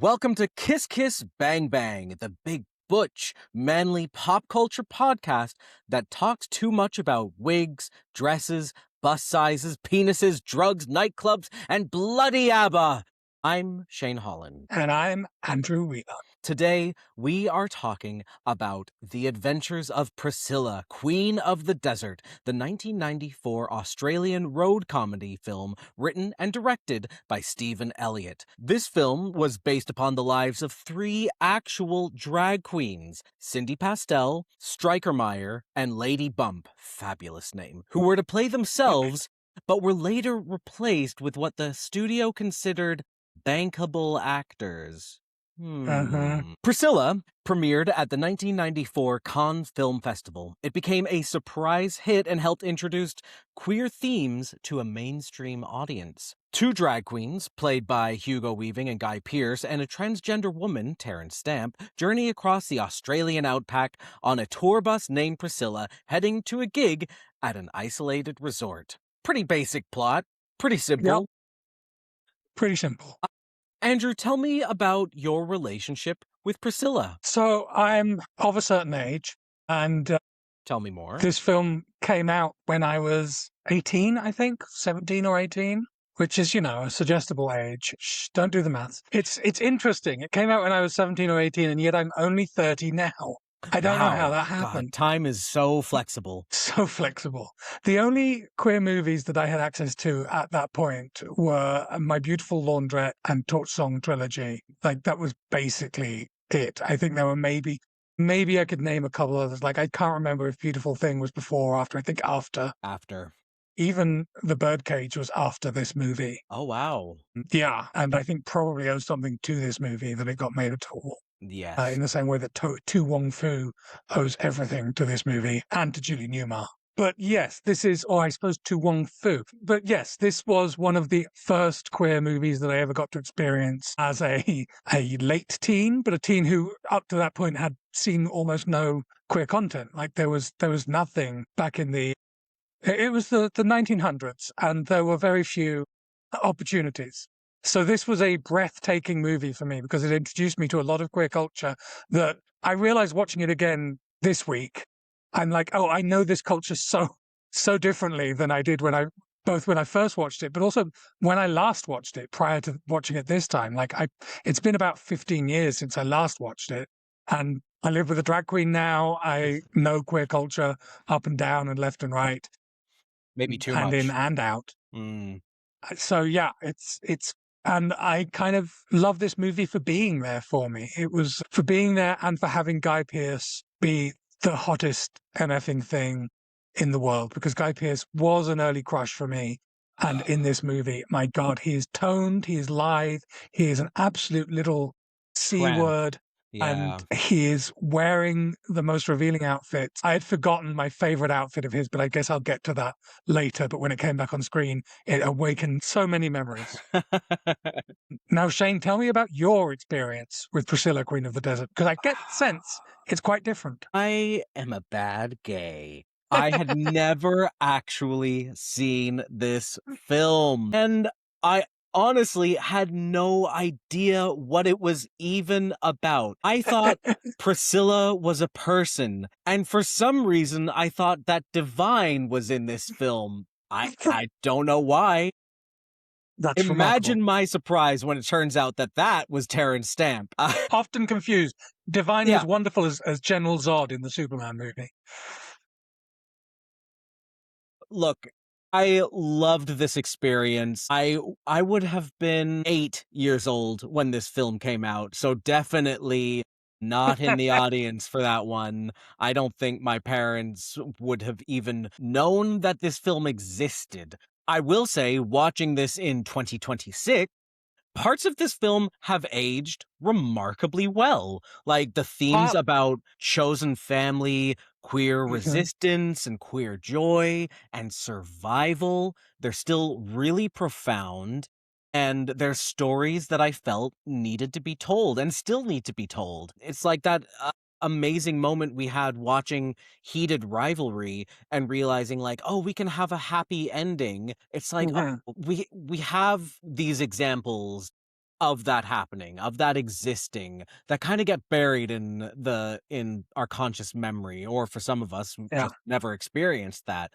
Welcome to Kiss Kiss Bang Bang, the big butch, manly pop culture podcast that talks too much about wigs, dresses, bust sizes, penises, drugs, nightclubs, and bloody ABBA. I'm Shane Holland. And I'm Andrew Wheeler. Today, we are talking about The Adventures of Priscilla, Queen of the Desert, the 1994 Australian road comedy film written and directed by Stephen Elliott. This film was based upon the lives of three actual drag queens, Cindy Pastel, Striker Meyer, and Lady Bump, fabulous name, who were to play themselves, but were later replaced with what the studio considered bankable actors. Priscilla premiered at the 1994 Cannes Film Festival. It became a surprise hit and helped introduce queer themes to a mainstream audience. Two drag queens, played by Hugo Weaving and Guy Pearce, and a transgender woman, Terence Stamp, journey across the Australian outback on a tour bus named Priscilla, heading to a gig at an isolated resort. Pretty basic plot, pretty simple. Yep. Pretty simple. Andrew, tell me about your relationship with Priscilla. So I'm of a certain age, and Tell me more. this film came out when I was 18, I think, 17 or 18, which is, a suggestible age. Shh, don't do the maths. It's interesting. It came out when I was 17 or 18, and yet I'm only 30 now. I don't know how that happened. God, time is so flexible. So flexible. The only queer movies that I had access to at that point were My Beautiful Laundrette and Torch Song Trilogy. Like, that was basically it. I think there were maybe I could name a couple others. Like, I can't remember if Beautiful Thing was before or after. I think after. After. Even The Birdcage was after this movie. Oh, wow. Yeah, and I think probably owes something to this movie that it got made at all. Yes. In the same way that Tu Wong Fu owes everything to this movie and to Julie Newmar. But yes, this is, or I suppose Tu Wong Fu. But yes, this was one of the first queer movies that I ever got to experience as a late teen, but a teen who up to that point had seen almost no queer content. Like there was nothing back in it was the 1900s, and there were very few opportunities. So this was a breathtaking movie for me because it introduced me to a lot of queer culture that I realized watching it again this week. I'm like, oh, I know this culture so differently than I did when I first watched it, but also when I last watched it prior to watching it this time. Like it's been about 15 years since I last watched it, and I live with a drag queen now. I know queer culture up and down and left and right. Maybe too and much. in and out. Mm. So yeah, it's and I kind of love this movie for being there for me. It was for being there and for having Guy Pearce be the hottest MFing thing in the world, because Guy Pearce was an early crush for me. And in this movie, my God, he is toned, he is lithe, he is an absolute little C word. Yeah. And he is wearing the most revealing outfits. I had forgotten my favorite outfit of his, but I guess I'll get to that later. But when it came back on screen, it awakened so many memories. Now, Shane, tell me about your experience with Priscilla, Queen of the Desert, because I get the sense it's quite different. I am a bad gay. I had never actually seen this film, and I honestly had no idea what it was even about. I thought Priscilla was a person, and for some reason I thought that Divine was in this film. I don't know why. That's Imagine remarkable. my surprise when it turns out that was Terence Stamp. Often confused. Divine was wonderful as General Zod in the Superman movie. Look, I loved this experience. I would have been 8 years old when this film came out, so definitely not in the audience for that one. I don't think my parents would have even known that this film existed. I will say, watching this in 2026, parts of this film have aged remarkably well. Like the themes about chosen family, queer resistance, and queer joy, and survival, they're still really profound. And there's stories that I felt needed to be told and still need to be told. It's like that amazing moment we had watching Heated Rivalry and realizing like, oh, we can have a happy ending. It's like, oh, we have these examples of that happening, of that existing, that kind of get buried in our conscious memory, or for some of us who Yeah. just never experienced that.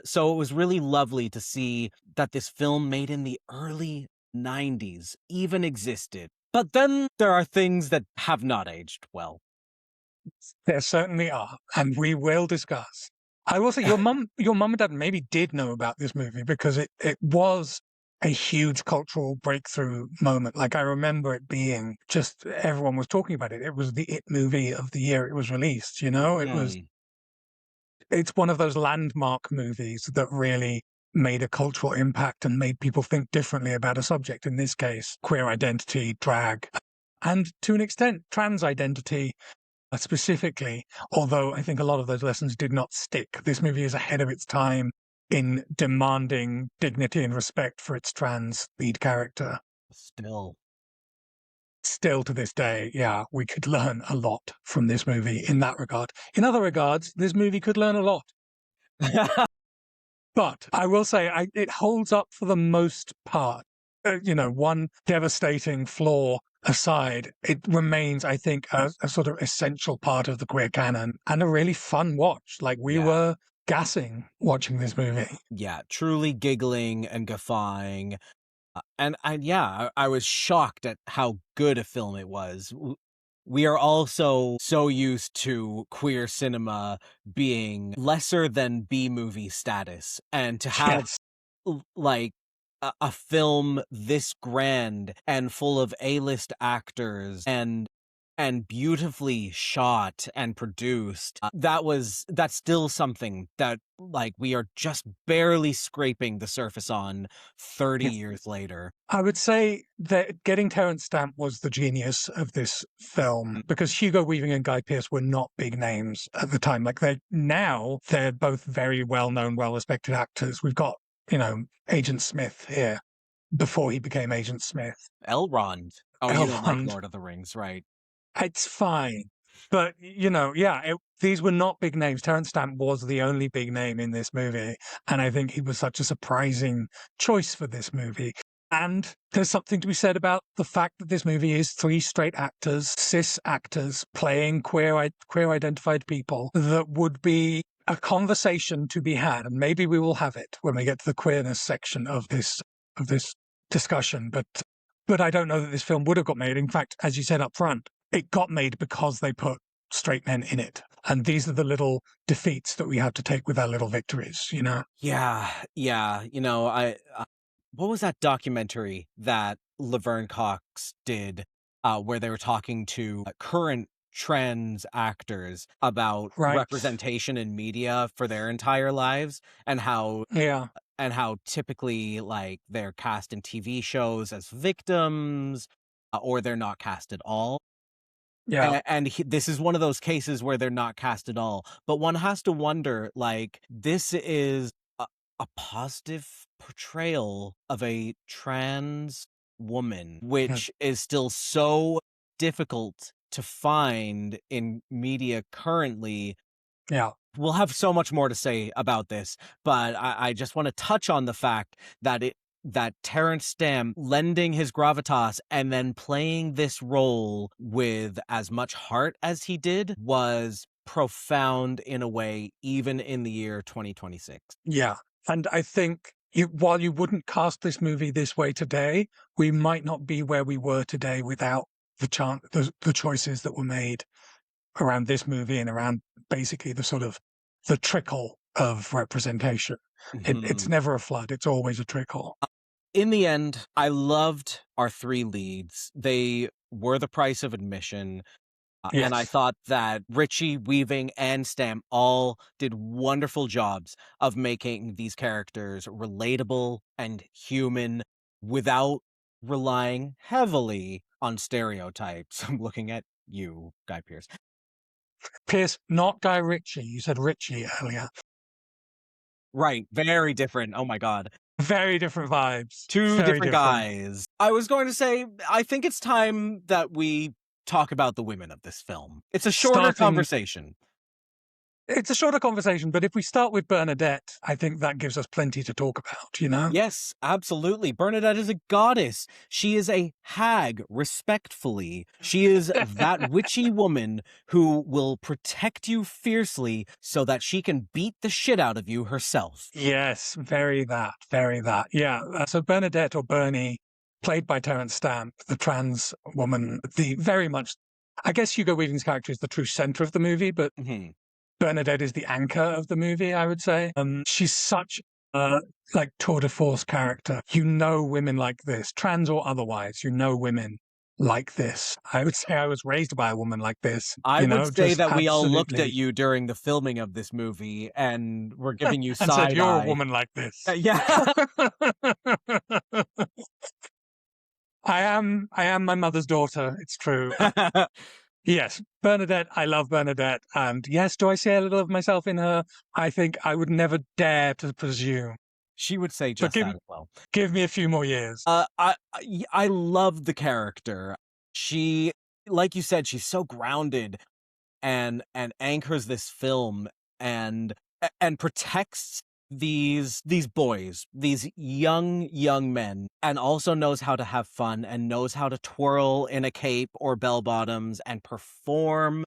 So it was really lovely to see that this film made in the early 90s even existed. But then there are things that have not aged well. There certainly are, and we will discuss. I will say your mum and dad maybe did know about this movie because it was a huge cultural breakthrough moment. Like I remember it being just everyone was talking about it. It was the it movie of the year it was released, you know? Mhm. It's one of those landmark movies that really made a cultural impact and made people think differently about a subject, in this case, queer identity, drag, and to an extent, trans identity specifically, although I think a lot of those lessons did not stick. This movie is ahead of its time in demanding dignity and respect for its trans lead character. Still. Still to this day, yeah, we could learn a lot from this movie in that regard. In other regards, this movie could learn a lot. But I will say it holds up for the most part. One devastating flaw aside, it remains, I think, a sort of essential part of the queer canon and a really fun watch. Like we Yeah. were gassing watching this movie. Yeah, truly giggling and guffawing. I was shocked at how good a film it was. We are also so used to queer cinema being lesser than B movie status, and to have Yes, like a film this grand and full of A-list actors and beautifully shot and produced. That's still something that like we are just barely scraping the surface on 30 yeah. years later. I would say that getting Terence Stamp was the genius of this film Mm. because Hugo Weaving and Guy Pearce were not big names at the time. Like they're both very well known, well respected actors. We've got, Agent Smith here before he became Agent Smith. Elrond. Oh, you don't like Elrond. Lord of the Rings, right? It's fine. But, yeah, these were not big names. Terence Stamp was the only big name in this movie. And I think he was such a surprising choice for this movie. And there's something to be said about the fact that this movie is three straight actors, cis actors, playing queer identified people that would be a conversation to be had. And maybe we will have it when we get to the queerness section of this discussion. But I don't know that this film would have got made. In fact, as you said up front, it got made because they put straight men in it. And these are the little defeats that we have to take with our little victories, you know? Yeah, yeah. What was that documentary that Laverne Cox did, where they were talking to current trans actors about Right. representation in media for their entire lives, Yeah. and how typically like they're cast in TV shows as victims, or they're not cast at all. Yeah. This is one of those cases where they're not cast at all. But one has to wonder, like, this is a positive portrayal of a trans woman, Mm. which is still so difficult to find in media currently. Yeah. We'll have so much more to say about this, but I just want to touch on the fact that Terence Stamp lending his gravitas and then playing this role with as much heart as he did was profound in a way, even in the year 2026. Yeah. And I think while you wouldn't cast this movie this way today, we might not be where we were today without the choices that were made around this movie and around basically the trickle of representation. It's Mhm. never a flood, it's always a trickle. In the end, I loved our three leads. They were the price of admission. And I Yes. thought that Ritchie, Weaving, and Stamp all did wonderful jobs of making these characters relatable and human without relying heavily on stereotypes. I'm looking at you, Guy Pearce. Pierce, not Guy Ritchie. You said Ritchie earlier. Right, very different. Oh my God. Very different vibes. Two Very different different. guys. I was going to say, I think it's time that we talk about the women of this film. It's a shorter Starting conversation. It's a shorter conversation, but if we start with Bernadette, I think that gives us plenty to talk about, you know? Yes, absolutely. Bernadette is a goddess. She is a hag, respectfully. She is that witchy woman who will protect you fiercely so that she can beat the shit out of you herself. Yes, very that, very that. Yeah. So Bernadette, or Bernie, played by Terence Stamp, the trans woman, the very much, I guess Hugo Weaving's character is the true center of the movie, but Mhm. Bernadette is the anchor of the movie, I would say. She's such a like tour de force character. You know women like this, trans or otherwise, you know women like this. I would say I was raised by a woman like this, I you would know, say just that we all looked at absolutely. you during the filming of this movie and were giving you And said, side "You're a eye. woman like this." Yeah. I am my mother's daughter. It's true. Yes, Bernadette. I love Bernadette. And yes, do I see a little of myself in her? I think I would never dare to presume. She would say But just that as well. give me a few more years. I love the character. She, like you said, she's so grounded and anchors this film and and protects these boys, these young men, and also knows how to have fun and knows how to twirl in a cape or bell bottoms and perform.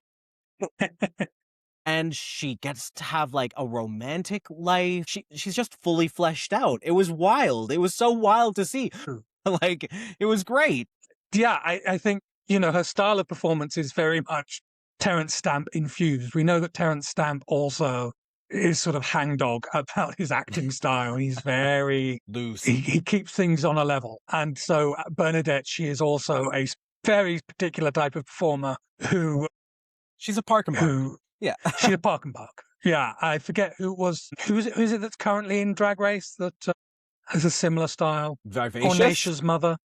And she gets to have like a romantic life. She's just fully fleshed out. It was wild. It was so wild to see. True. Like, it was great. Yeah, I think, you know, her style of performance is very much Terence Stamp infused. We know that Terence Stamp also is sort of hangdog about his acting style. He's very, Loose. he keeps things on a level. And so Bernadette, she is also a very particular type of performer who, She's a park and bark. Yeah. she's a park and bark. Yeah, I forget who is it that's currently in Drag Race that has a similar style? Vivacious? Ornacia's mother.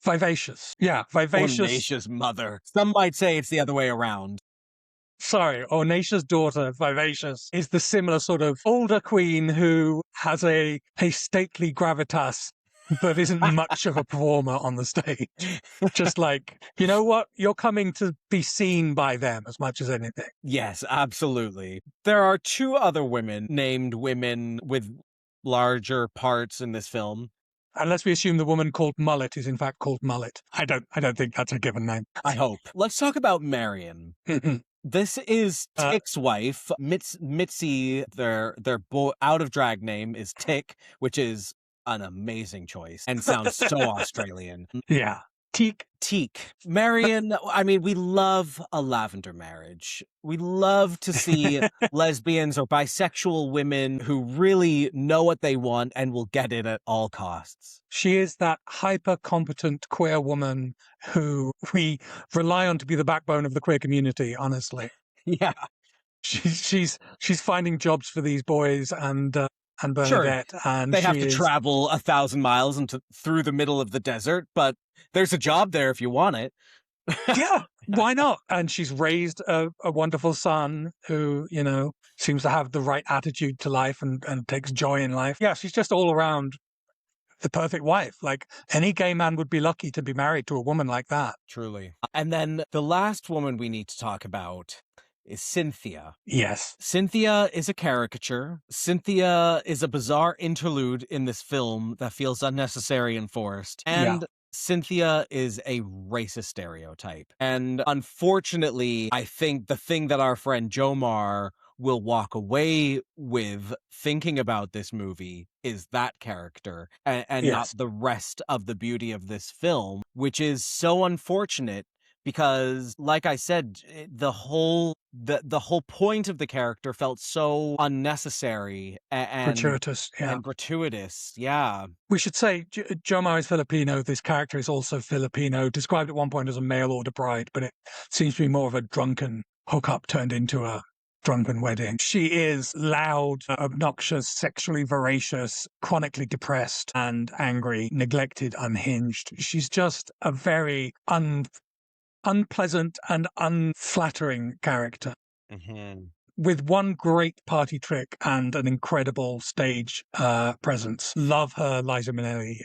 Vivacious. Yeah, Vivacious. Ornacia's mother. Some might say it's the other way around. Sorry, Ornacia's daughter, Vivacious, is the similar sort of older queen who has a stately gravitas, but isn't much of a performer on the stage. Just like, you know what? You're coming to be seen by them as much as anything. Yes, absolutely. There are two other women named women with larger parts in this film. Unless we assume the woman called Mullet is in fact called Mullet. I don't think that's a given name. I hope. Let's talk about Marion. This is Tick's wife, Mitzi. Their out of drag name is Tick, which is an amazing choice and sounds so Australian. Yeah. Teak. Marion, I mean, we love a lavender marriage. We love to see lesbians or bisexual women who really know what they want and will get it at all costs. She is that hyper-competent queer woman who we rely on to be the backbone of the queer community, honestly. Yeah. She's finding jobs for these boys and Bernadette, sure, and they have to travel 1,000 miles through the middle of the desert, but there's a job there if you want it. Yeah, why not? And she's raised a wonderful son who, you know, seems to have the right attitude to life and takes joy in life. Yeah, she's just all around the perfect wife. Like any gay man would be lucky to be married to a woman like that. Truly. And then the last woman we need to talk about is Cynthia. Yes. Cynthia is a caricature. Cynthia is a bizarre interlude in this film that feels unnecessary and forced. And Cynthia is a racist stereotype. And unfortunately, I think the thing that our friend Jomar will walk away with thinking about this movie is that character and not the rest of the beauty of this film, which is so unfortunate because, like I said, the whole point of the character felt so unnecessary and gratuitous. Yeah. And gratuitous. Yeah. We should say Jomar is Filipino. This character is also Filipino, described at one point as a mail order bride, but it seems to be more of a drunken hookup turned into a drunken wedding. She is loud, obnoxious, sexually voracious, chronically depressed and angry, neglected, unhinged. She's just a very unpleasant and unflattering character. With one great party trick and an incredible stage presence. Love her Liza Minnelli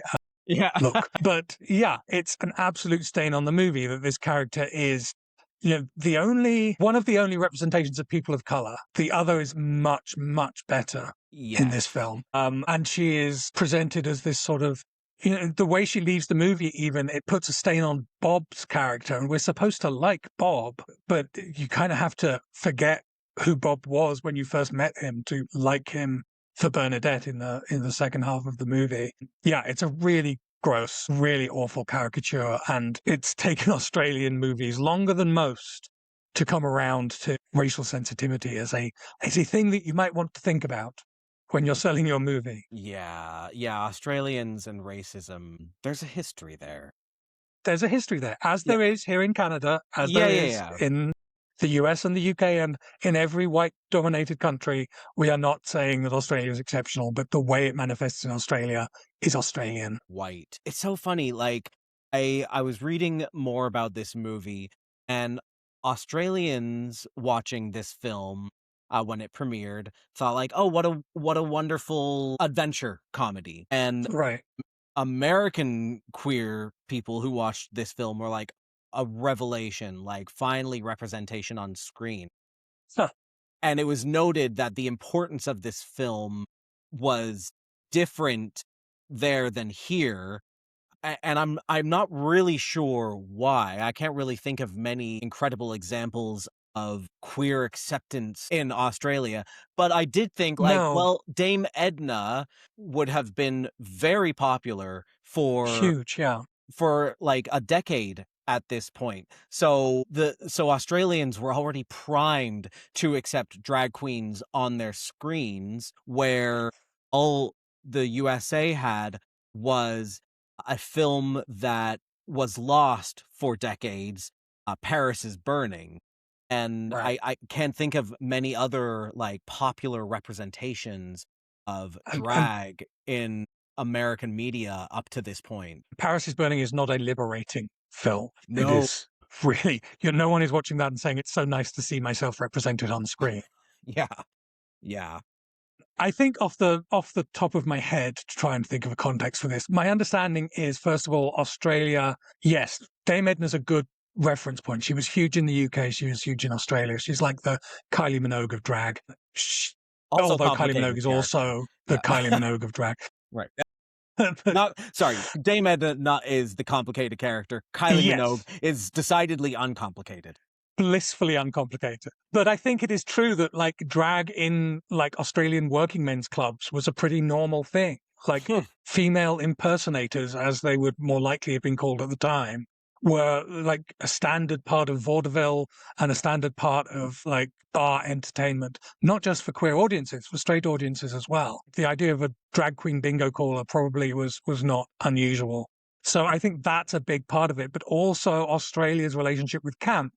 look. But yeah, it's an absolute stain on the movie that this character is one of the only representations of people of color. The other is much, much better in this Yes. film. And she is presented as this sort of, the way she leaves the movie, even, it puts a stain on Bob's character. And we're supposed to like Bob, but you kind of have to forget who Bob was when you first met him to like him for Bernadette in the second half of the movie. Yeah, it's a really gross, really awful caricature, and it's taken Australian movies longer than most to come around to racial sensitivity as a thing that you might want to think about when you're selling your movie. Yeah, yeah, Australians and racism, there's a history there. There's a history there, as Yeah. there is here in Canada, as Yeah, there yeah, is yeah. in the US and the UK, and in every white-dominated country. We are not saying that Australia is exceptional, but the way it manifests in Australia is Australian. White. It's so funny, like, I was reading more about this movie, and Australians watching this film, when it premiered, thought like, "Oh, what a wonderful adventure comedy," and Right. American queer people who watched this film were like, "A revelation, like, finally representation on screen." Huh. And it was noted that the importance of this film was different there than here, and I'm not really sure why. I can't really think of many incredible examples of queer acceptance in Australia, but I did think like, No, well, Dame Edna would have been very popular huge, yeah. for like a decade at this point. So Australians were already primed to accept drag queens on their screens, where all the USA had was a film that was lost for decades, Paris is Burning. And Right. I can't think of many other like popular representations of And drag in American media up to this point. Paris is Burning is not a liberating film. It No. is really, no one is watching that and saying it's so nice to see myself represented on screen. Yeah. Yeah. I think off the top of my head, to try and think of a context for this, my understanding is, first of all, Australia. Yes, Dame Edna's a good reference point. She was huge in the UK. She was huge in Australia. She's like the Kylie Minogue of drag. Also Although Kylie Minogue complicated is character. also the Yeah. Kylie Minogue of drag. Right. But Not sorry, Dame Edna not is the complicated character. Kylie Minogue yes, is decidedly uncomplicated. blissfully uncomplicated. But I think it is true that like drag in like Australian working men's clubs was a pretty normal thing. Like Hmm. female impersonators, as they would more likely have been called at the time, were like a standard part of vaudeville and a standard part of like bar entertainment, not just for queer audiences, for straight audiences as well. The idea of a drag queen bingo caller probably was not unusual. So I think that's a big part of it. But also Australia's relationship with camp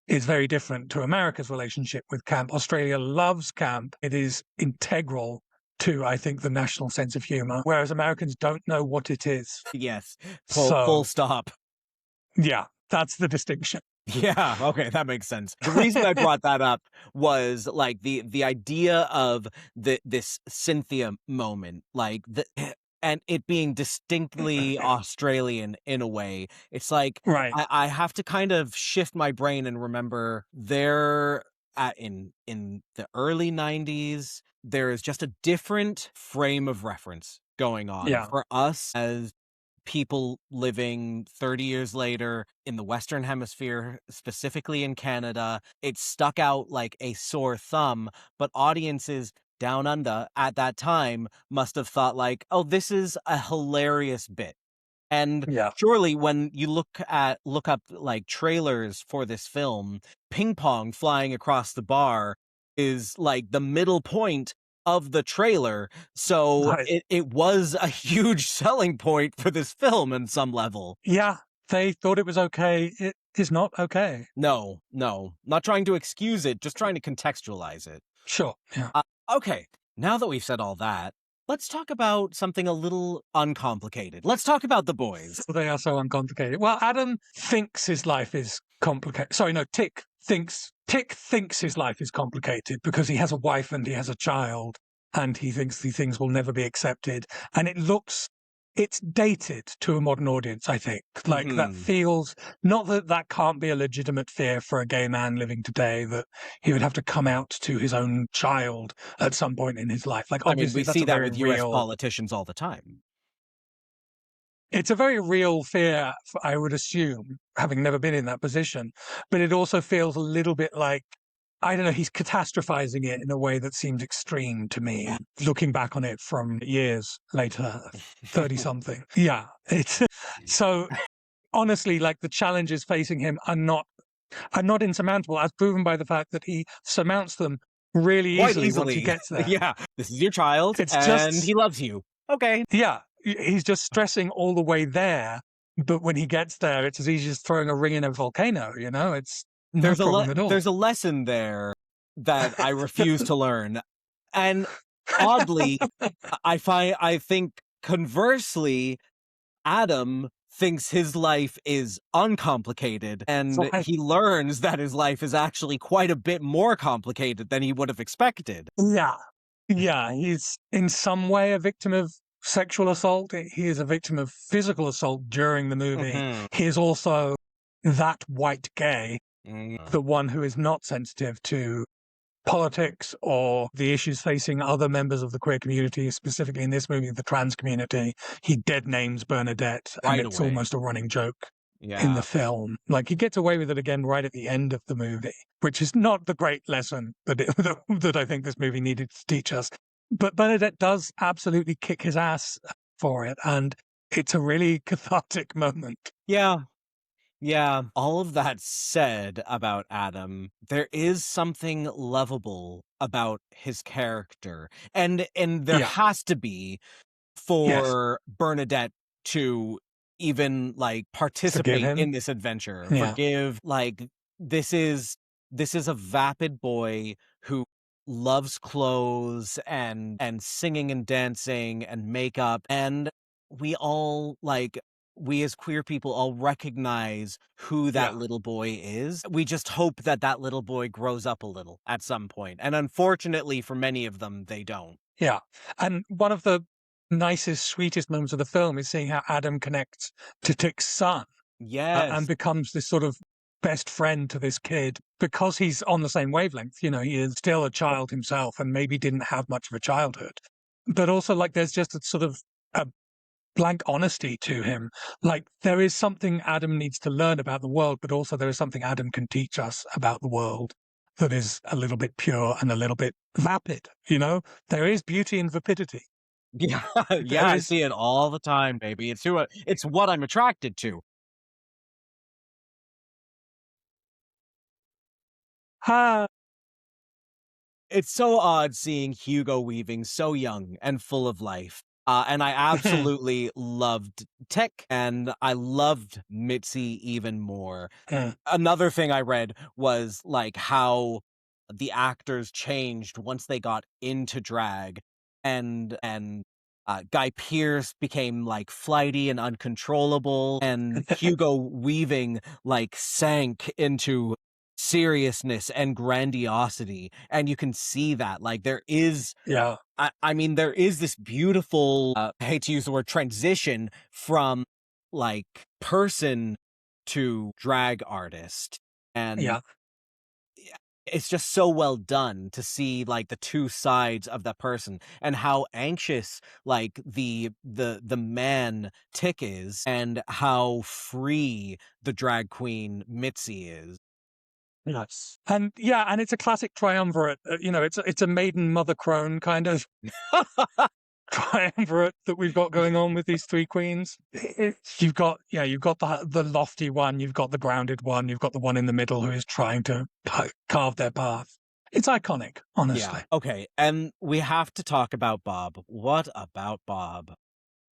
is very different to America's relationship with camp. Australia loves camp. It is integral to, I think, the national sense of humor, whereas Americans don't know what it is. Yes. Full So, stop. yeah, that's the distinction. Yeah, okay, that makes sense. The reason I brought that up was like the idea of this Cynthia moment, like the and it being distinctly Australian in a way. It's like Right. I have to kind of shift my brain and remember there in the early 90s, there is just a different frame of reference going on Yeah. for us as people living 30 years later in the Western Hemisphere, specifically in Canada. It stuck out like a sore thumb, but audiences down under at that time must have thought like, oh, this is a hilarious bit. And Yeah. surely when you look up like trailers for this film, ping pong flying across the bar is like the middle point of the trailer. So Right. it was a huge selling point for this film in some level. Yeah. They thought it was okay. It is not okay. No, no, not trying to excuse it, just trying to contextualize it. Sure. Yeah. Okay, now that we've said all that, let's talk about something a little uncomplicated. Let's talk about the boys. They are so uncomplicated. Well, Adam thinks his life is complicated. Sorry, no, Tick thinks his life is complicated because he has a wife and he has a child and he thinks these things will never be accepted. And it looks it's dated to a modern audience, I think. Like, that Mhm. feels, not that that can't be a legitimate fear for a gay man living today, that he would have to come out to his own child at some point in his life. Like, I mean, obviously, we that's see a that very with US real, politicians all the time. it's a very real fear, I would assume, having never been in that position. But it also feels a little bit like, I don't know, he's catastrophizing it in a way that seems extreme to me, looking back on it from years later, 30 something. Yeah. It's so honestly, like, the challenges facing him are not insurmountable, as proven by the fact that he surmounts them really Quite easily once he easily. gets there. Yeah. This is your child, It's and just, he loves you. Okay. yeah, he's just stressing all the way there. But when he gets there, it's as easy as throwing a ring in a volcano, you know? It's no problem at all. There's a lesson there that I refuse to learn. And oddly, I think conversely, Adam thinks his life is uncomplicated, and Right. he learns that his life is actually quite a bit more complicated than he would have expected. Yeah. Yeah. He's in some way a victim of sexual assault. He is a victim of physical assault during the movie. Mhm. He is also that white gay, Mm. the one who is not sensitive to politics or the issues facing other members of the queer community, specifically in this movie, the trans community. He dead names Bernadette, and Right it's away. almost a running joke in the Yeah. film. Like, he gets away with it again right at the end of the movie, which is not the great lesson that I think this movie needed to teach us. But Bernadette does absolutely kick his ass for it, and it's a really cathartic moment. Yeah. Yeah. All of that said about Adam, there is something lovable about his character. And there Yeah. has to be Yes. for Bernadette to even like Forgive participate him. in this adventure. Yeah. Forgive, like, this is this is a vapid boy who loves clothes and singing and dancing and makeup, and we all like we as queer people all recognize who that Yeah. little boy is. We just hope that that little boy grows up a little at some point. And unfortunately for many of them, they don't. Yeah. And one of the nicest, sweetest moments of the film is seeing how Adam connects to Tick's son, and Yes. becomes this sort of best friend to this kid because he's on the same wavelength. You know, he is still a child himself and maybe didn't have much of a childhood. But also, like, there's just a sort of a blank honesty to him. Like, there is something Adam needs to learn about the world, but also there is something Adam can teach us about the world that is a little bit pure and a little bit vapid. You know, there is beauty in vapidity. Yeah, yeah, There I is, see it all the time, baby. It's what I'm attracted to. ah, It's so odd seeing Hugo Weaving so young and full of life. And I absolutely loved Tech, and I loved Mitzi even more. Another thing I read was like how the actors changed once they got into drag, and Guy Pearce became like flighty and uncontrollable, and Hugo Weaving like sank into seriousness and grandiosity, and you can see that like there is yeah, I mean, there is this beautiful, I hate to use the word transition from like person to drag artist. And yeah, yeah, it's just so well done to see like the two sides of that person and how anxious like the man Tick is and how free the drag queen Mitzi is. yes, and yeah, and it's a classic triumvirate. You know, it's a maiden mother crone kind of triumvirate that we've got going on with these three queens. You've got, yeah, you've got the lofty one, you've got the grounded one, you've got the one in the middle who is trying to carve their path. It's iconic, Yeah. honestly. Okay. And we have to talk about Bob. What about Bob?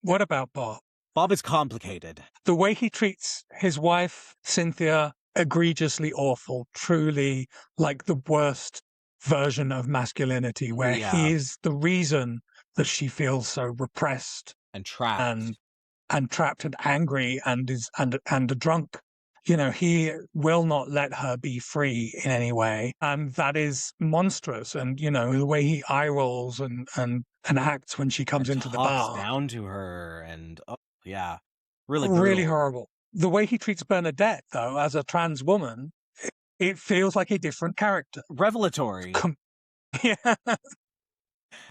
What about Bob? Bob is complicated. The way he treats his wife, Cynthia, egregiously awful, truly like the worst version of masculinity, where he Yeah. is the reason that she feels so repressed And trapped. and trapped and angry and is and a drunk. he will not let her be free in any way. And that is monstrous. And, the way he eye rolls and acts when she comes And into the talks bar, down to her, and oh yeah, really really brutal. horrible. The way he treats Bernadette, though, as a trans woman, it feels like a different character. Revelatory. Yeah.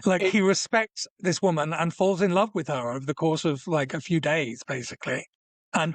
Like, It he respects this woman and falls in love with her over the course of like a few days, basically, and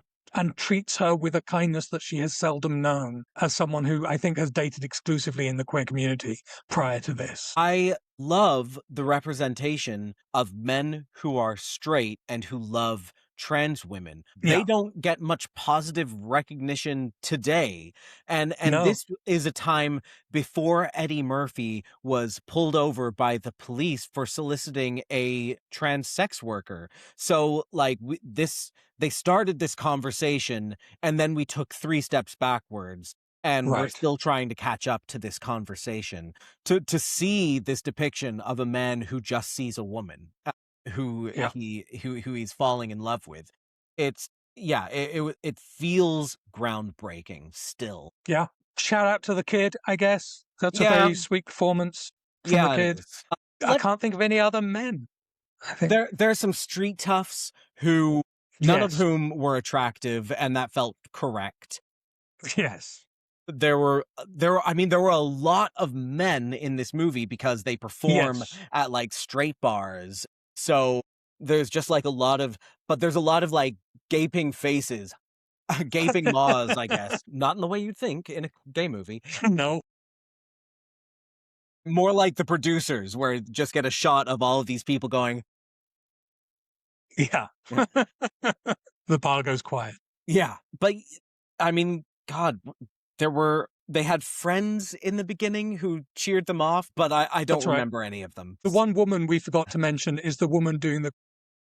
treats her with a kindness that she has seldom known as someone who I think has dated exclusively in the queer community prior to this. I love the representation of men who are straight and who love trans women. They Yeah. don't get much positive recognition today. And No. this is a time before Eddie Murphy was pulled over by the police for soliciting a trans sex worker. So like they started this conversation and then we took 3 steps backwards and we're Right. still trying to catch up to this conversation. To see this depiction of a man who just sees a woman who Yeah. he's falling in love with, it's yeah, it feels groundbreaking still. Yeah. Shout out to the kid, I guess. That's a Yeah, very sweet performance from the yeah, it kid. is. I Let can't think of any other men. I think There's some street toughs who none of yes. whom were attractive, and that felt correct. Yes. There were a lot of men in this movie because they perform Yes. at like straight bars. So there's just like there's a lot of like gaping faces, gaping maws, I guess. Not in the way you'd think in a gay movie. No. More like the producers where you just get a shot of all of these people going, Yeah. "Yeah." The bar goes quiet. Yeah. But I mean, God, they had friends in the beginning who cheered them off, but I don't That's right. remember any of them. The one woman we forgot to mention is the woman doing the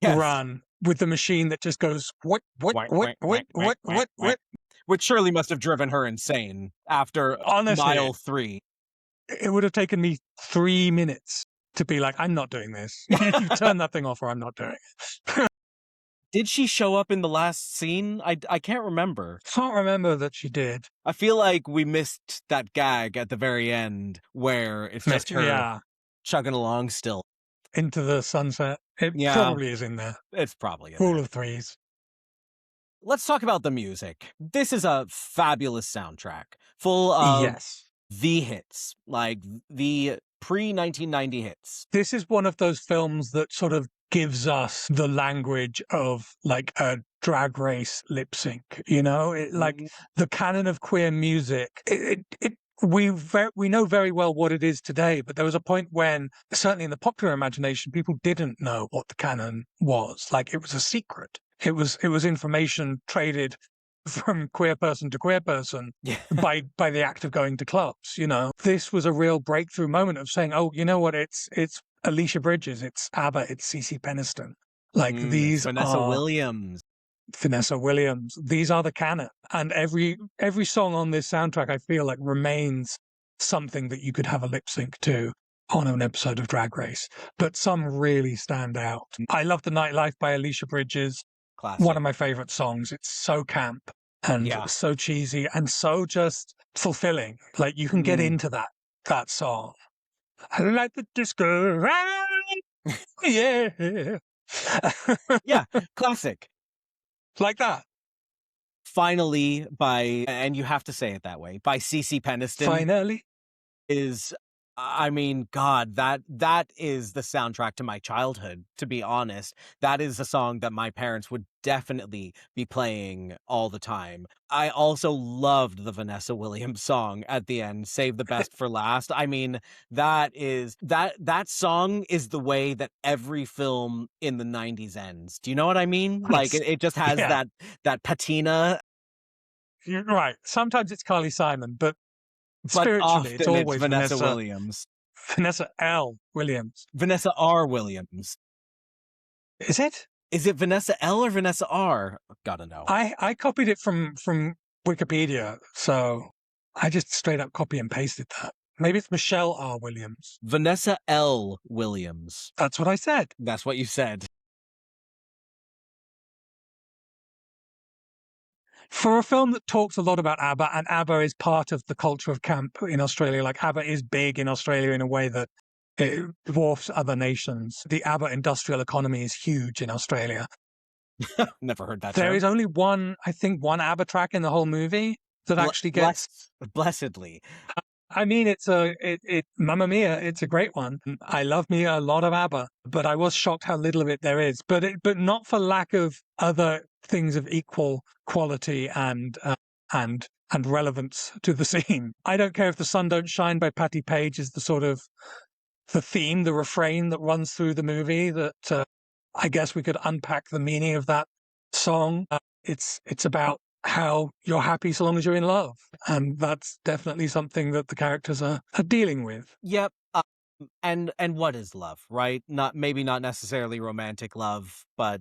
Yes. run with the machine that just goes what Whack, whack, whack, whack, whack, whack. Which surely must have driven her insane after Honestly, mile 3. it would have taken me 3 minutes to be like, I'm not doing this. You turn that thing off or I'm not doing it. Did she show up in the last scene? I can't remember. Can't remember that she did. I feel like we missed that gag at the very end where it's just her Yeah, chugging along still. into the sunset. It Yeah, probably is in there. it's probably in Rule there. of threes. Let's talk about the music. This is a fabulous soundtrack full of Yes. the hits, like the pre-1990 hits. This is one of those films that sort of gives us the language of like a drag race lip sync, like Mm, the canon of queer music. We know very well what it is today, but there was a point when, certainly in the popular imagination, people didn't know what the canon was. Like, it was a secret. It was information traded from queer person to queer person Yeah. by the act of going to clubs. This was a real breakthrough moment of saying, oh, you know what, it's Alicia Bridges, it's ABBA, it's CeCe Peniston. Like, It's these Vanessa are Williams. Vanessa Williams. These are the canon, and every song on this soundtrack, I feel like, remains something that you could have a lip sync to on an episode of Drag Race. But some really stand out. I love "The Nightlife" by Alicia Bridges. Classic. One of my favorite songs. It's so camp and Yeah. so cheesy and so just fulfilling. Like, you can get Mm. into that song. I like the disco ride. Yeah. Yeah, classic. Like that. Finally, and you have to say it that way, by CeCe Peniston Finally. is, I mean, God, that is the soundtrack to my childhood, to be honest. That is a song that my parents would definitely be playing all the time. I also loved the Vanessa Williams song at the end, Save the Best for Last. I mean, that song is the way that every film in the 90s ends. Do you know what I mean? Like, it just has Yeah. that patina. You're right. Sometimes it's Carly Simon, but But spiritually, it's often it's always Vanessa Williams. Vanessa L. Williams. Vanessa R. Williams. Is it? Is it Vanessa L or Vanessa R? Gotta know. I copied it from Wikipedia, so I just straight up copy and pasted that. Maybe it's Michelle R. Williams. Vanessa L. Williams. That's what I said. That's what you said. For a film that talks a lot about ABBA, and ABBA is part of the culture of camp in Australia, like ABBA is big in Australia in a way that it dwarfs other nations. The ABBA industrial economy is huge in Australia. Never heard that There term. is only one, I think, one ABBA track in the whole movie that actually gets. Blessedly. I mean, Mamma Mia, it's a great one. I love me a lot of ABBA, but I was shocked how little of it there is. But not for lack of other things of equal quality and relevance to the scene. I don't care if The Sun Don't Shine by Patti Page is the sort of the theme, the refrain that runs through the movie. That I guess we could unpack the meaning of that song. It's about how you're happy so long as you're in love, and that's definitely something that the characters are dealing with. Yep. And what is love, right? Maybe not necessarily romantic love, but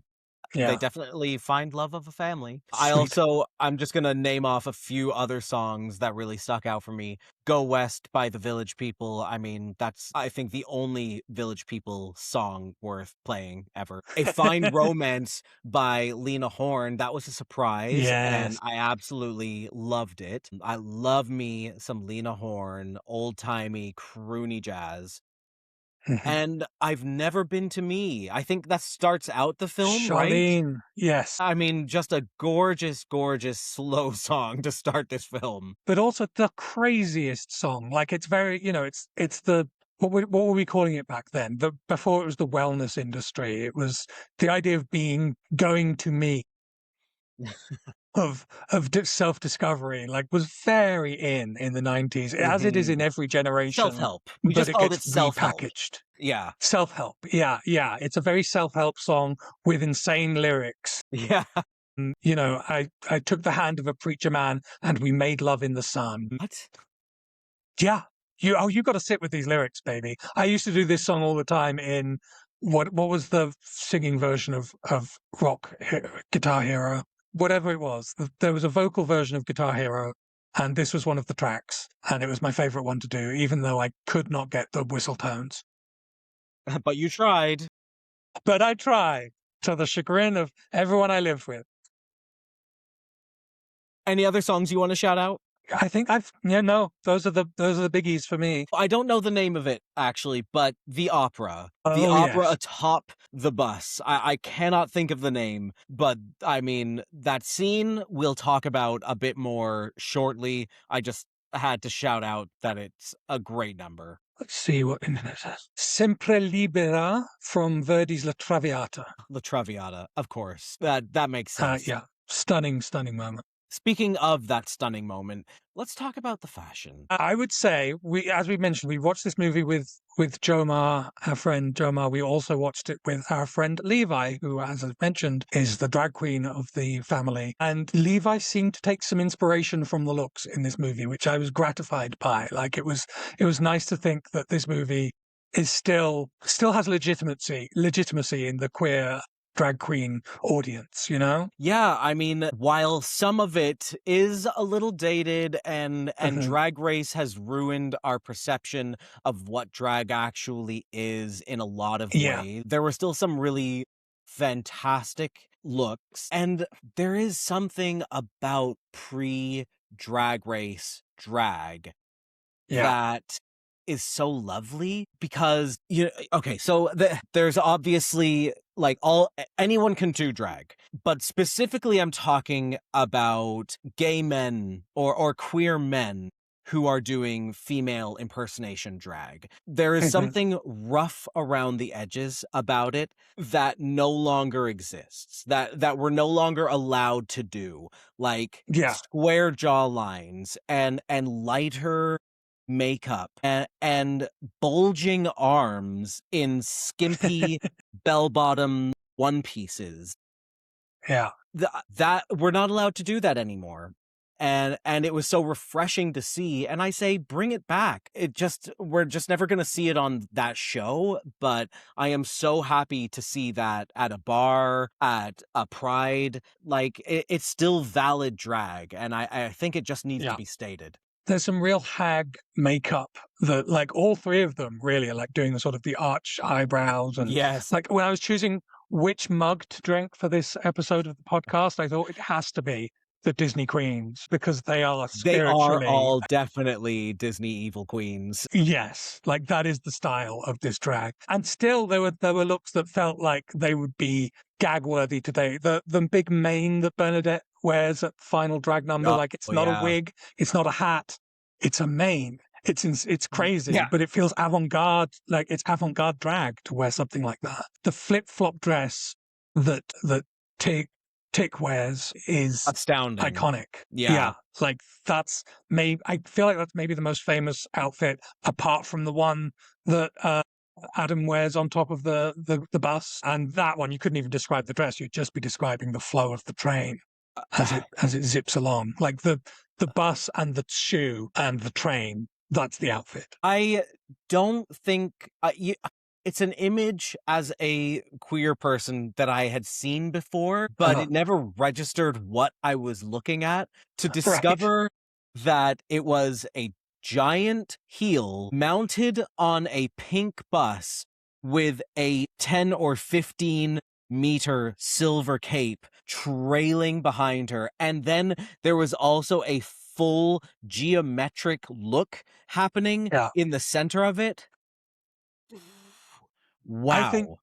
they Yeah, definitely find love of a family. sweet. I'm just gonna name off a few other songs that really stuck out for me. Go West by the Village People. I mean, that's, I think, the only Village People song worth playing ever. A Fine Romance by Lena Horne. That was a surprise, and Yes. I absolutely loved it. I love me some Lena Horne, old-timey, croony jazz. Mhm. And I've Never Been to Me. I think that starts out the film, right? Charlene, yes. I mean, just a gorgeous, gorgeous slow song to start this film. But also the craziest song. Like it's very, it's the what were we calling it back then? Before it was the wellness industry. It was the idea of going to me, of self discovery. Like was very in the 90s, as it is in Mhm. every generation. Self-help. We But just it called gets it self-help. repackaged. Yeah. Self help. Yeah, yeah. It's a very self help song with insane lyrics. Yeah. I took the hand of a preacher man and we made love in the sun. What? Yeah. You got to sit with these lyrics, baby. I used to do this song all the time in what was the singing version of Guitar Hero, whatever it was. There was a vocal version of Guitar Hero, and this was one of the tracks, and it was my favorite one to do, even though I could not get the whistle tones. But you tried. But I try, to the chagrin of everyone I live with. Any other songs you want to shout out? I think those are the biggies for me. I don't know the name of it, actually, but the opera. The Oh opera yes. atop the bus. I cannot think of the name, but I mean, that scene we'll talk about a bit more shortly. I just had to shout out that it's a great number. Let's see what internet says. Sempre Libera from Verdi's La Traviata. La Traviata, of course. That makes sense. Yeah, stunning moment. Speaking of that stunning moment, let's talk about the fashion. I would say as we mentioned, we watched this movie with Jomar, our friend Jomar. We also watched it with our friend Levi, who, as I mentioned, is the drag queen of the family. And Levi seemed to take some inspiration from the looks in this movie, which I was gratified by. Like it was nice to think that this movie is still has legitimacy in the queer drag queen audience, Yeah, I mean, while some of it is a little dated and Drag Race has ruined our perception of what drag actually is in a lot of Yeah. ways, there were still some really fantastic looks. And there is something about pre-Drag Race drag that is so lovely because okay, so there's obviously like anyone can do drag, but specifically I'm talking about gay men or queer men who are doing female impersonation drag. There is something rough around the edges about it that no longer exists, that we're no longer allowed to do, like square jaw lines and lighter makeup and bulging arms in skimpy bell-bottom one pieces. Yeah. That we're not allowed to do that anymore. And it was so refreshing to see. And I say, bring it back. We're just never going to see it on that show. But I am so happy to see that at a bar, at a pride. Like it's still valid drag. And I think it just needs to be stated. There's some real hag makeup that, like, all three of them really are like doing the sort of the arch eyebrows. And like when I was choosing which mug to drink for this episode of the podcast, I thought it has to be the Disney queens because they are They are spiritually, all definitely Disney evil queens. yes, like that is the style of this drag. And still there were looks that felt like they would be gag worthy today. The big mane that Bernadette wears at final drag number, Oh, like it's not a yeah. wig, it's not a hat, it's a mane. It's crazy, Yeah. but it feels avant-garde, like it's avant-garde drag to wear something like that. The flip-flop dress that Tig Tick wears is Astounding. iconic. Yeah. Yeah, like that's maybe I feel like that's maybe the most famous outfit apart from the one that Adam wears on top of the bus. And that one you couldn't even describe the dress; you'd just be describing the flow of the train as it zips along. Like the bus and the shoe and the train. That's the outfit. I don't think it's an image as a queer person that I had seen before, but Uh, it never registered what I was looking at to right. discover that it was a giant heel mounted on a pink bus with a 10 or 15-meter silver cape trailing behind her. And then there was also a full geometric look happening Yeah. in the center of it. I think Wow.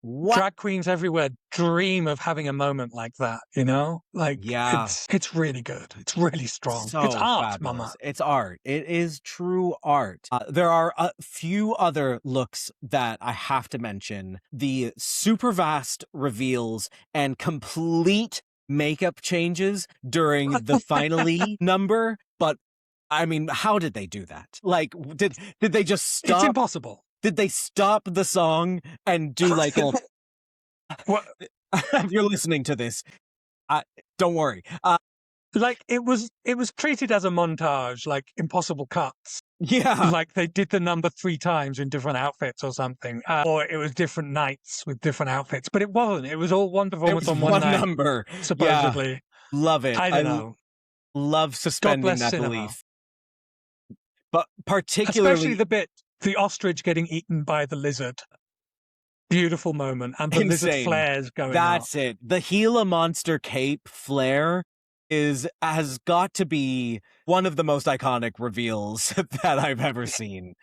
What? drag queens everywhere dream of having a moment like that, you know? Like Yeah. it's really good. It's really strong. It's So art, mama. fabulous. It's art. It is true art. There are a few other looks that I have to mention. The super vast reveals and complete makeup changes during the finale number. But I mean, how did they do that? Like, did they just It's stop? impossible. Did they stop the song and do like a What if you're listening to this, don't worry. like it was treated as a montage, like impossible cuts. Yeah, Like they did the number 3 times in different outfits or something. Or it was different nights with different outfits. But it wasn't. It was all one it performance was on one one night, number. Yeah, supposedly. love it. I don't know. Love God suspending bless that cinema. belief, but Especially particularly the bit, the ostrich getting eaten by the lizard. Beautiful moment. And the lizard insane. flares going up. That's it. The Gila monster cape flare has got to be one of the most iconic reveals that I've ever seen.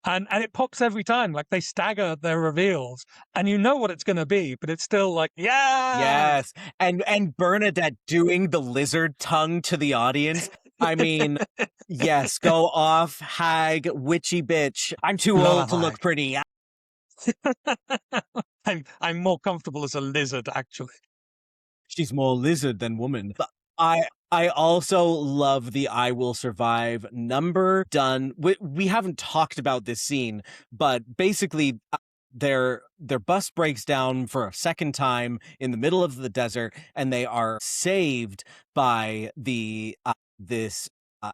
And it pops every time. Like they stagger their reveals and you know what it's going to be, but it's still like, yeah. Yes, and Bernadette doing the lizard tongue to the audience. I mean, yes, go off, hag, witchy bitch. I'm too Not a old to look hag. pretty. I'm more comfortable as a lizard, actually. She's more lizard than woman. But I also love the "I Will Survive" number done. We haven't talked about this scene, but basically their bus breaks down for a second time in the middle of the desert, and they are saved by the this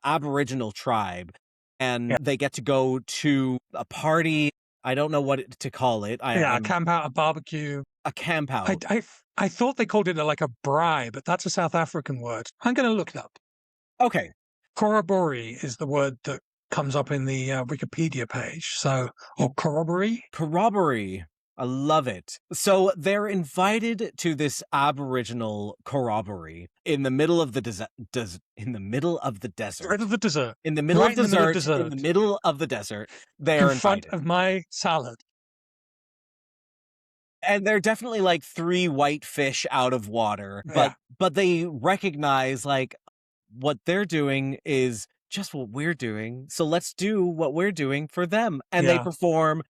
Aboriginal tribe, and Yeah. they get to go to a party. I don't know what to call it. Yeah. A I'm camp out, a barbecue. a camp I, out. I, I thought they called it like a braai, but that's a South African word. I'm going to look it up. Okay, Corroboree is the word that comes up in the Wikipedia page. So, or corroboree? corroboree. I love it. So they're invited to this Aboriginal corroboree in the middle of the in the middle of the desert. Right of the dessert. In the middle Right of in the middle of dessert, in dessert. the middle of the desert, they In are front invited. of my salad. And they're definitely like 3 white fish out of water, Yeah. but they recognize like what they're doing is just what we're doing. So let's do what we're doing for them. And they Yeah. perform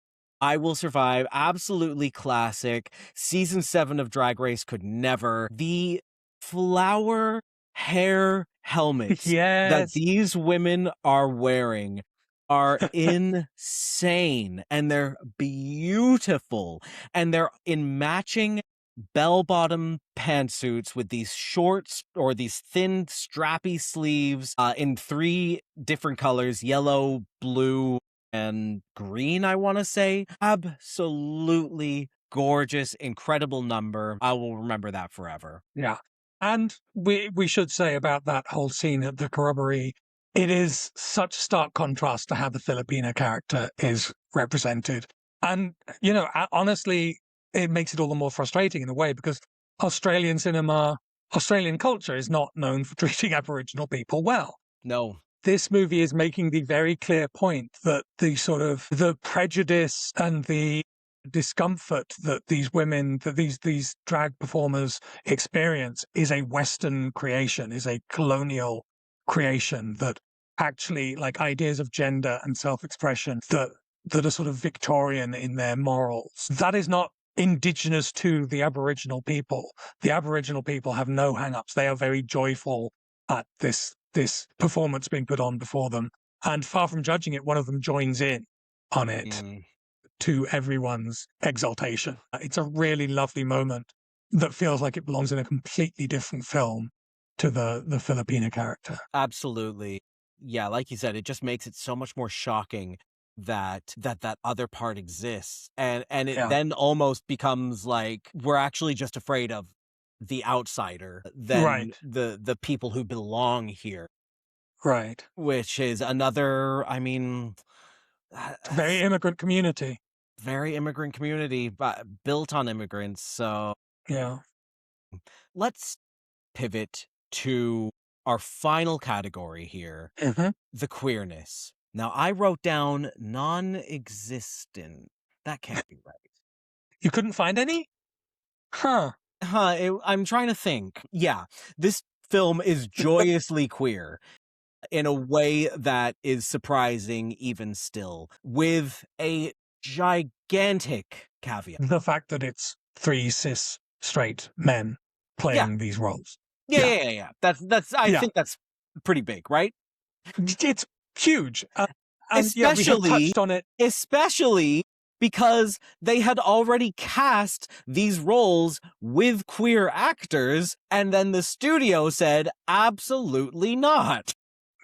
"I Will Survive." Absolutely classic. Season 7 of Drag Race could never. The flower hair helmets that Yes. these women are wearing are insane, and they're beautiful, and they're in matching bell-bottom pantsuits with these shorts or these thin strappy sleeves in 3 different colors: yellow, blue, and green, I want to say. Absolutely gorgeous, incredible number. I will remember that forever. Yeah. And we should say about that whole scene at the corroboree, it is such stark contrast to how the Filipina character is represented. And, honestly, it makes it all the more frustrating in a way because Australian cinema Australian culture is not known for treating Aboriginal people well. No. This movie is making the very clear point that the prejudice and the discomfort that these women, that these drag performers experience is a Western creation, is a colonial creation, that actually, like, ideas of gender and self-expression that are sort of Victorian in their morals. That is not indigenous to the Aboriginal people. The Aboriginal people have no hang-ups. They are very joyful at this performance being put on before them. And far from judging it, one of them joins in on it Mm. to everyone's exaltation. It's a really lovely moment that feels like it belongs in a completely different film to the Filipina character. Absolutely. Yeah, like you said, it just makes it so much more shocking that other part exists. And it Yeah, then almost becomes like we're actually just afraid of the outsider than right, the people who belong here, right. which is another, I mean, It's a very immigrant community. very immigrant community, but built on immigrants. So Yeah. let's pivot to our final category here, Hmm. the queerness. Now, I wrote down non-existent. That can't be right. You couldn't find any? Huh. I'm trying to think. Yeah, this film is joyously queer in a way that is surprising even still, with a gigantic caveat. The fact that it's three cis straight men Yeah, playing these roles. yeah, Yeah, yeah, yeah, yeah. That's. I yeah. think that's pretty big, right? It's huge. And yeah, we have Especially touched on it. especially because they had already cast these roles with queer actors, and then the studio said, absolutely not.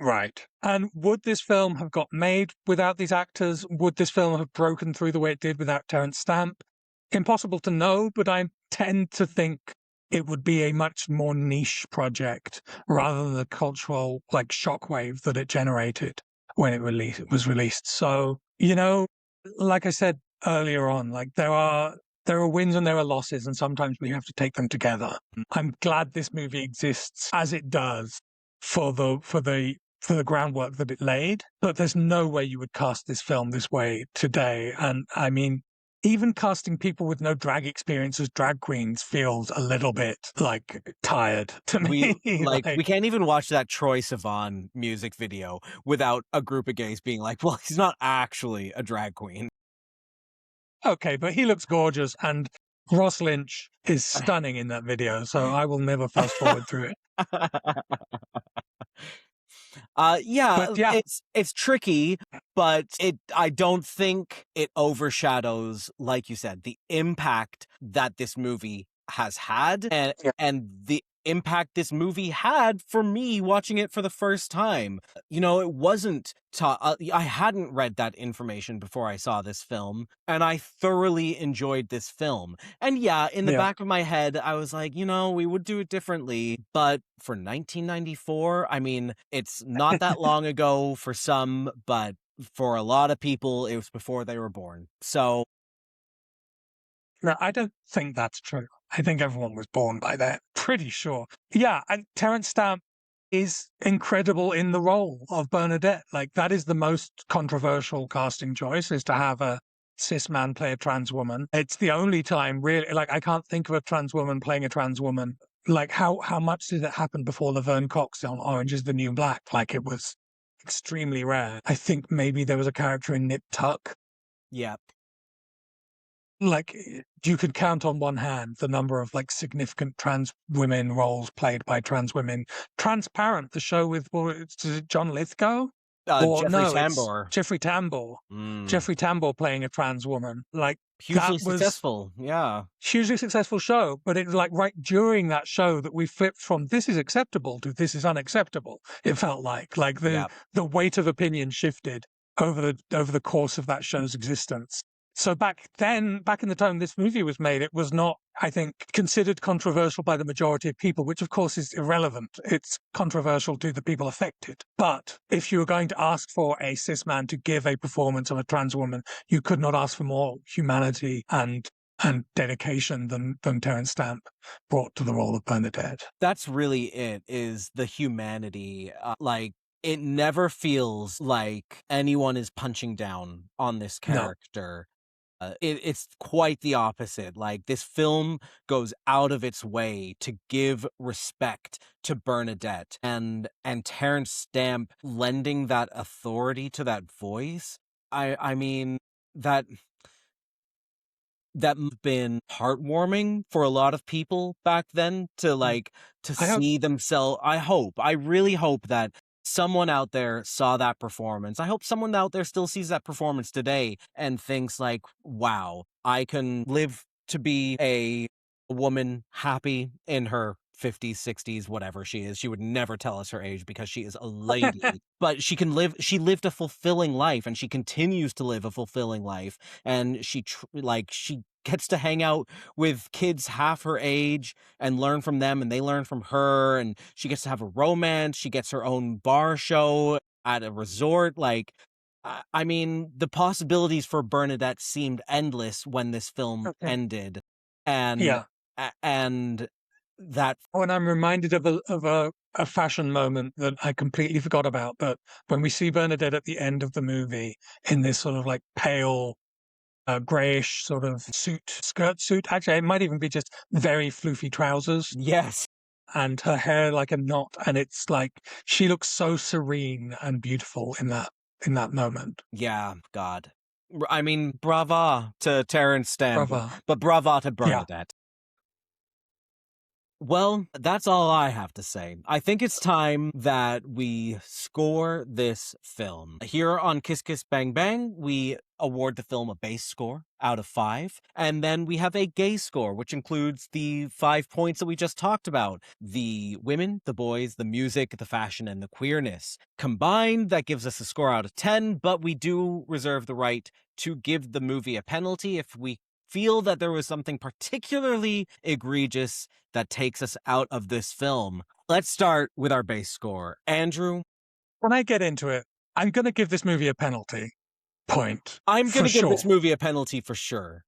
Right. And would this film have got made without these actors? Would this film have broken through the way it did without Terence Stamp? Impossible to know, but I tend to think it would be a much more niche project rather than the cultural like shockwave that it generated when it was released. So, like I said earlier on, like there are wins and there are losses, and sometimes we have to take them together. I'm glad this movie exists as it does for the groundwork that it laid. But there's no way you would cast this film this way today. And I mean, even casting people with no drag experience as drag queens feels a little bit like tired to We me. we Like, can't even watch that Troy Sivan music video without a group of gays being like, well, he's not actually a drag queen. okay, but he looks gorgeous, and Ross Lynch is stunning in that video, so I will never fast forward through it. Yeah, But yeah, it's tricky, but I don't think it overshadows, like you said, the impact that this movie has had, yeah, and the impact this movie had for me watching it for the first time. It wasn't I hadn't read that information before I saw this film, and I thoroughly enjoyed this film. And yeah, in the yeah. back of my head, I was like, we would do it differently. But for 1994, I mean, it's not that long ago for some, but for a lot of people, it was before they were born. So, No, I don't think that's true. I think everyone was born by then. Pretty sure. Yeah, and Terence Stamp is incredible in the role of Bernadette. Like, that is the most controversial casting choice, is to have a cis man play a trans woman. It's the only time really, like, I can't think of a trans woman playing a trans woman. Like, how much did it happen before Laverne Cox on Orange is the New Black? Like, it was extremely rare. I think maybe there was a character in Nip Tuck. yeah. Like, you could count on one hand the number of like significant trans women roles played by trans women. Transparent, the show with, is it John Lithgow? Or Jeffrey no, it's Tambor. Jeffrey Tambor. Mm. Jeffrey Tambor playing a trans woman. Like, that Hugely was successful. Yeah. hugely successful show, but it was like right during that show that we flipped from this is acceptable to this is unacceptable. It felt like Yeah. the weight of opinion shifted over the course of that show's existence. So back in the time this movie was made, it was not, I think, considered controversial by the majority of people, which of course is irrelevant. It's controversial to the people affected. But if you were going to ask for a cis man to give a performance of a trans woman, you could not ask for more humanity and and dedication than Terence Stamp brought to the role of Bernadette. That's really it, is the humanity. Like, it never feels like anyone is punching down on this No. character. It's quite the opposite. Like, this film goes out of its way to give respect to Bernadette, and Terence Stamp lending that authority to that voice. I mean, that that must've been heartwarming for a lot of people back then to, Mm. like, to I hope see themselves. I really hope that someone out there saw that performance. I hope someone out there still sees that performance today and thinks like, "Wow, I can live to be a woman happy in her 50s, 60s, whatever she is." She would never tell us her age because she is a lady, but she lived a fulfilling life, and she continues to live a fulfilling life, and she gets to hang out with kids half her age and learn from them, and they learn from her, and she gets to have a romance. She gets her own bar show at a resort. Like, I mean, the possibilities for Bernadette seemed endless when this film Okay. ended, and Yeah. and that Oh, and I'm reminded of a fashion moment that I completely forgot about, but when we see Bernadette at the end of the movie in this sort of like pale, grayish sort of skirt suit. Actually, it might even be just very floofy trousers yes, and her hair like a knot, and it's like she looks so serene and beautiful in that moment. yeah, God. I mean, brava to Terence Stamp, Bravo. but brava to Yeah. Bernadette. Well, that's all I have to say. I think it's time that we score this film. Here on Kiss Kiss Bang Bang, we award the film a base score out of 5, and then we have a gay score, which includes the 5 points that we just talked about: the women, the boys, the music, the fashion, and the queerness. Combined, that gives us a score out of 10, but we do reserve the right to give the movie a penalty if we feel that there was something particularly egregious that takes us out of this film. Let's start with our base score. Andrew, When I get into it, I'm going to give this movie a penalty point I'm going for to give sure. this movie a penalty for sure.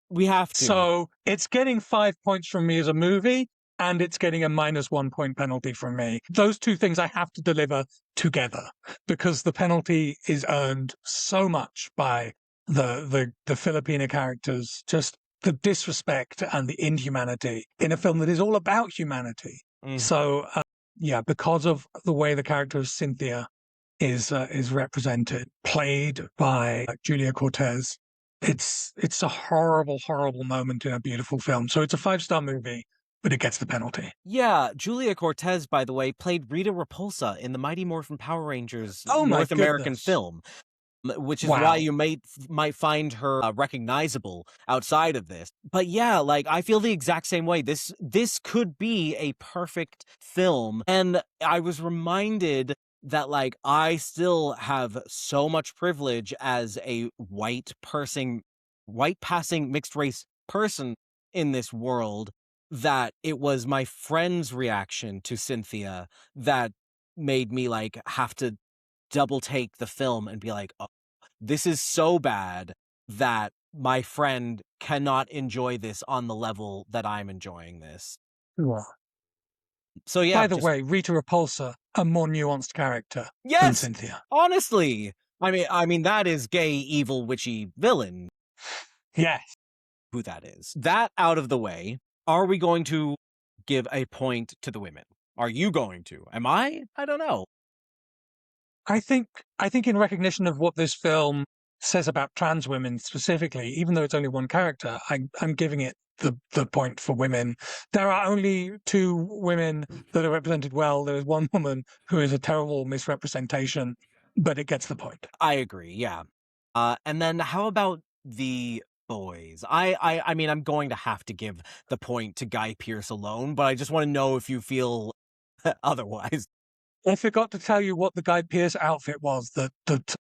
We have to. So it's getting 5 points from me as a movie, and it's getting a -1 point penalty from me. Those two things I have to deliver together because the penalty is earned so much by the Filipina characters, just the disrespect and the inhumanity in a film that is all about humanity. Mm. So yeah, because of the way the character of Cynthia is represented, played by Julia Cortez. It's a horrible, horrible moment in a beautiful film. So it's a 5-star movie, but it gets the penalty. Yeah, Julia Cortez, by the way, played Rita Repulsa in the Mighty Morphin Power Rangers Oh my North American goodness. film, which is why Wow. you might find her recognizable outside of this. But yeah, like, I feel the exact same way. This could be a perfect film, and I was reminded that, like, I still have so much privilege as a white passing mixed race person in this world, that it was my friend's reaction to Cynthia that made me like have to double take the film and be like, "Oh, this is so bad that my friend cannot enjoy this on the level that I'm enjoying this." Yeah. So yeah, By the just way, Rita Repulsa, a more nuanced character than yes, Cynthia. honestly. I mean that is gay, evil, witchy villain, Yes. who that is. That out of the way, are we going to give a point to the women? Are you going to? Am I? I don't know. I think I think in recognition of what this film says about trans women specifically, even though it's only one character, I'm giving it the point for women. There are only two women that are represented well. There is one woman who is a terrible misrepresentation, but it gets the point. I agree, yeah. And then how about the boys? I mean, I'm going to have to give the point to Guy Pearce alone, but I just want to know if you feel otherwise. I forgot to tell you what the Guy Pearce outfit was that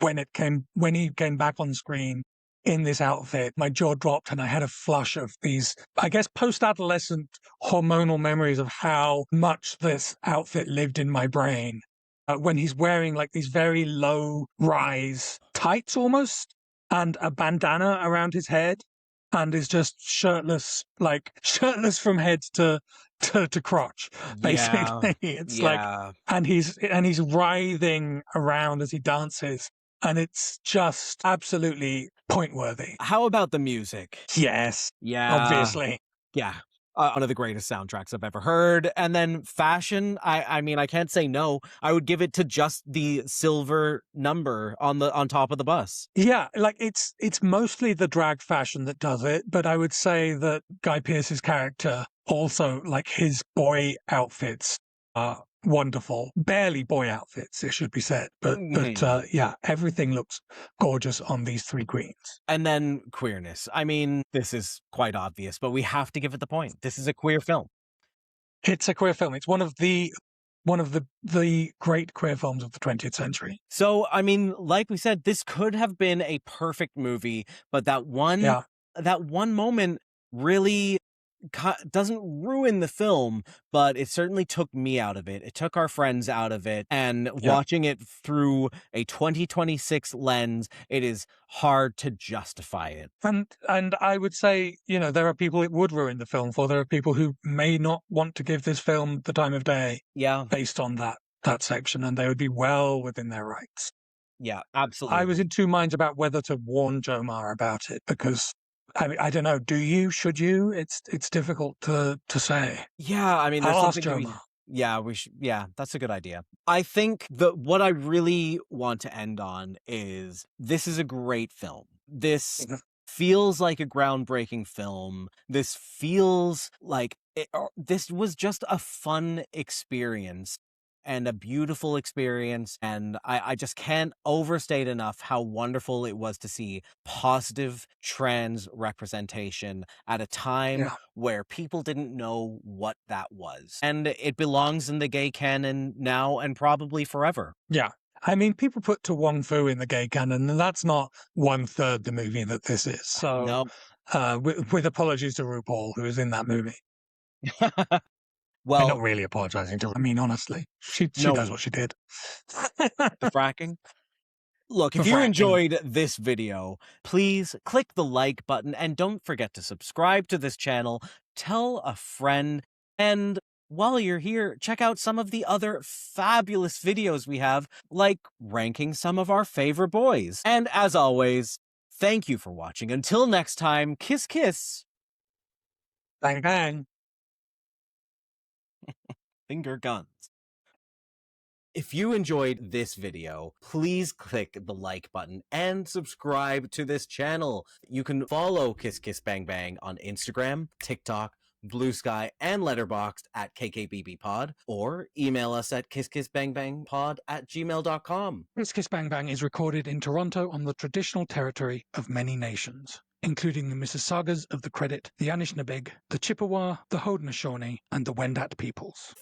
when he came back on screen in this outfit, my jaw dropped and I had a flush of these, I guess, post-adolescent hormonal memories of how much this outfit lived in my brain. When he's wearing like these very low rise tights almost and a bandana around his head. and is just shirtless, like shirtless from head to crotch, Yeah. basically. It's like, Yeah. and he's writhing around as he dances, and it's just absolutely point worthy. How about the music? Yes, Yeah. obviously. Yeah. One of the greatest soundtracks I've ever heard. And then fashion, I mean, I can't say no. I would give it to just the silver number on top of the bus. Yeah, like it's mostly the drag fashion that does it, but I would say that Guy Pearce's character also, like his boy outfits are wonderful. Barely boy outfits, it should be said, but Mhm. yeah, everything looks gorgeous on these three queens. And then queerness. I mean, this is quite obvious, but we have to give it the point. This is a queer film. It's a queer film. It's one of the great queer films of the 20th century. So, I mean, like we said, this could have been a perfect movie, but Yeah, that one moment really doesn't ruin the film, but it certainly took me out of it. It took our friends out of it. And yeah. watching it through a 2026 lens, it is hard to justify it. And I would say, there are people it would ruin the film for. There are people who may not want to give this film the time of day Yeah. based on that section, and they would be well within their rights. Yeah, I was absolutely. in two minds about whether to warn Jomar about it because I mean, I don't know. Do you? Should you? It's difficult to say. Yeah, I mean, there's I'll ask something to be. Jomar. Yeah, we should. Yeah, that's a good idea. I think what I really want to end on is this is a great film. This Mhm. feels like a groundbreaking film. This feels like this was just a fun experience and a beautiful experience. And I just can't overstate enough how wonderful it was to see positive trans representation at a time Yeah, where people didn't know what that was. And it belongs in the gay canon now and probably forever. yeah. I mean, people put To Wong Fu in the gay canon, and that's not 1/3 the movie that this is. So, No. with apologies to RuPaul, who is in that movie. I'm Well, not really apologizing to her. I mean, honestly, she knows no, what she did. the fracking. Look, For if you fracking. enjoyed this video, please click the like button and don't forget to subscribe to this channel, tell a friend, and while you're here, check out some of the other fabulous videos we have, like ranking some of our favorite boys. And as always, thank you for watching. Until next time, kiss kiss, Bang, bang. finger guns. If you enjoyed this video, please click the like button and subscribe to this channel. You can follow Kiss Kiss Bang Bang on Instagram, TikTok, Blue Sky, and Letterboxd at KKBBpod, or email us at kisskissbangbangpod@gmail.com. Kiss Kiss Bang Bang is recorded in Toronto on the traditional territory of many nations, including the Mississaugas of the Credit, the Anishinaabeg, the Chippewa, the Haudenosaunee, and the Wendat peoples.